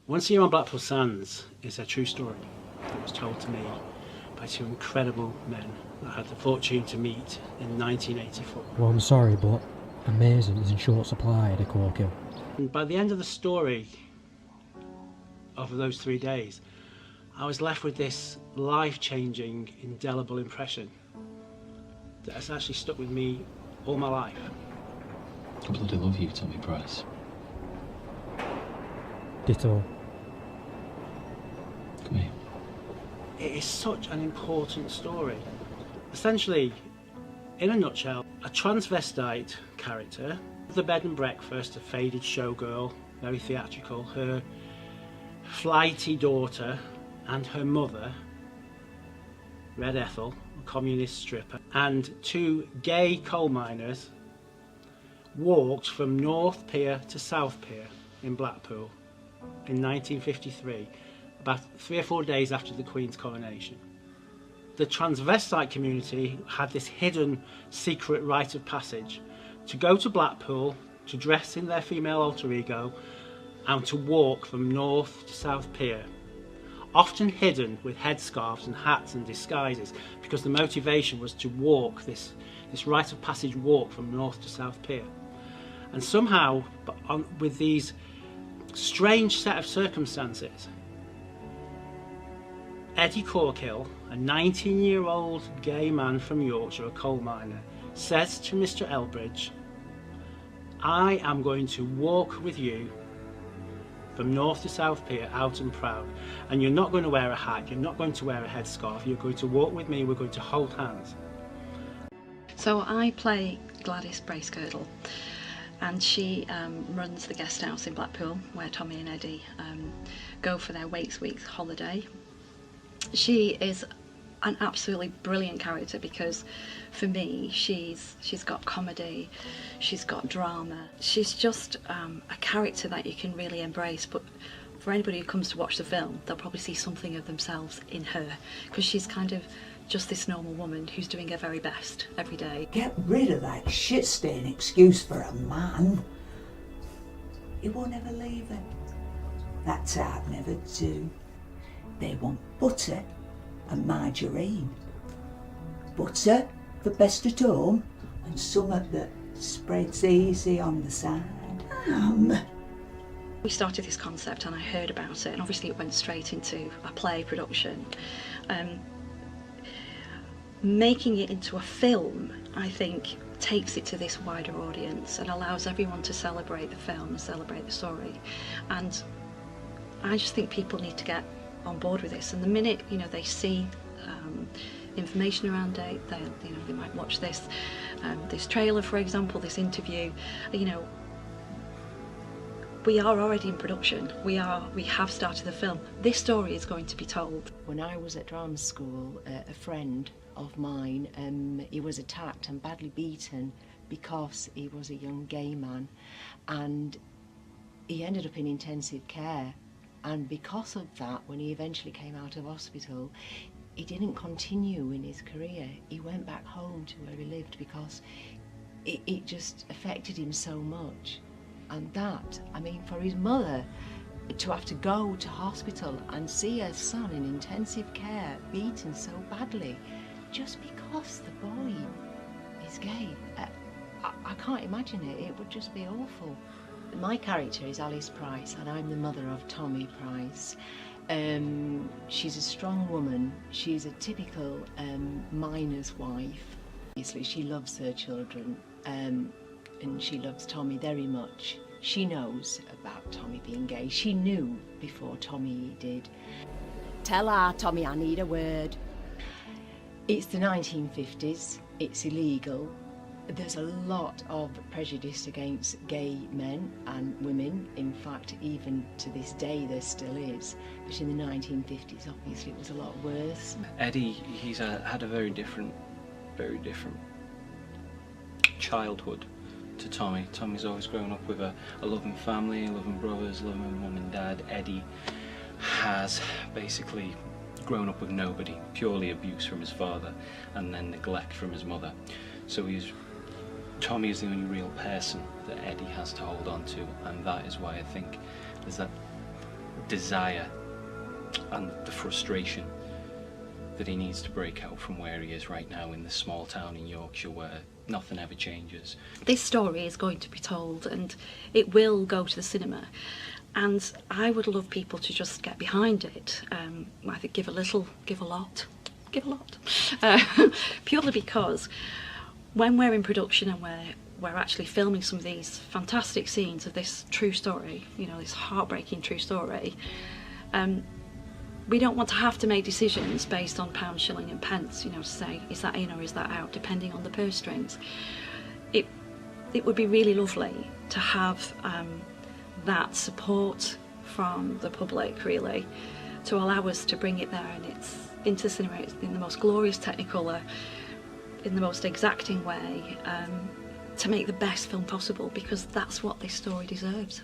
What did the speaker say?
One Scene on Blackpool Sands is a true story that was told to me by two incredible men that I had the fortune to meet in 1984. Well, I'm sorry, but amazing is in short supply at a Corkill. And by the end of the story of those 3 days, I was left with this life-changing, indelible impression that has actually stuck with me all my life. I bloody love you, Tommy Price. Ditto. Come here. It is such an important story. Essentially, in a nutshell, a transvestite character, the bed and breakfast, a faded showgirl, very theatrical, her flighty daughter and her mother, Red Ethel, a communist stripper, and two gay coal miners walked from North Pier to South Pier in Blackpool in 1953, about 3 or 4 days after the Queen's coronation. The transvestite community had this hidden secret rite of passage to go to Blackpool, to dress in their female alter ego and to walk from North to South Pier, often hidden with headscarves and hats and disguises, because the motivation was to walk this rite of passage walk from North to South Pier. And somehow, with these strange set of circumstances, Eddie Corkill, a 19-year-old gay man from Yorkshire, a coal miner, says to Mr. Elbridge, "I am going to walk with you from North to South Pier, out and proud, and you're not going to wear a hat, you're not going to wear a headscarf, you're going to walk with me, we're going to hold hands." So I play Gladys Bracegirdle, and she runs the guest house in Blackpool where Tommy and Eddie go for their Wakes Week holiday. She is an absolutely brilliant character because for me she's got comedy, she's got drama, she's just a character that you can really embrace. But for anybody who comes to watch the film, they'll probably see something of themselves in her, because she's kind of just this normal woman who's doing her very best every day. Get rid of that shit-stain excuse for a man. He won't ever leave her. That type never do. They want butter and margarine. Butter for best at home, and something that spreads easy on the side. We started this concept and I heard about it, and obviously it went straight into a play production. Making it into a film, I think, takes it to this wider audience and allows everyone to celebrate the film and celebrate the story. And I just think people need to get on board with this, and the minute they see information around it, they might watch this trailer, for example, this interview. We are already in production. We have started the film. This story is going to be told. When I was at drama school, a friend of mine, he was attacked and badly beaten because he was a young gay man, and he ended up in intensive care. And because of that, when he eventually came out of hospital, he didn't continue in his career. He went back home to where he lived because it just affected him so much. And that, for his mother to have to go to hospital and see her son in intensive care beaten so badly just because the boy is gay, I can't imagine it. It would just be awful. My character is Alice Price, and I'm the mother of Tommy Price. She's a strong woman. She's a typical miner's wife. Obviously, she loves her children, and she loves Tommy very much. She knows about Tommy being gay. She knew before Tommy did. Tell her, Tommy, I need a word. It's the 1950s. It's illegal. There's a lot of prejudice against gay men and women. In fact, even to this day there still is. But in the 1950s, obviously, it was a lot worse. Eddie, he's had a very different childhood to Tommy. Tommy's always grown up with a loving family, loving brothers, loving mum and dad. Eddie has basically grown up with nobody, purely abuse from his father and then neglect from his mother. So Tommy is the only real person that Eddie has to hold on to, and that is why I think there's that desire and the frustration that he needs to break out from where he is right now in this small town in Yorkshire where nothing ever changes. This story is going to be told and it will go to the cinema, and I would love people to just get behind it. I think give a little, give a lot, give a lot. Purely because when we're in production and we're actually filming some of these fantastic scenes of this true story, you know, this heartbreaking true story, we don't want to have to make decisions based on pound, shilling and pence, you know, to say, is that in or is that out, depending on the purse strings. It would be really lovely to have that support from the public, really, to allow us to bring it there, and it's into cinema in the most glorious technicolor, in the most exacting way, to make the best film possible, because that's what this story deserves.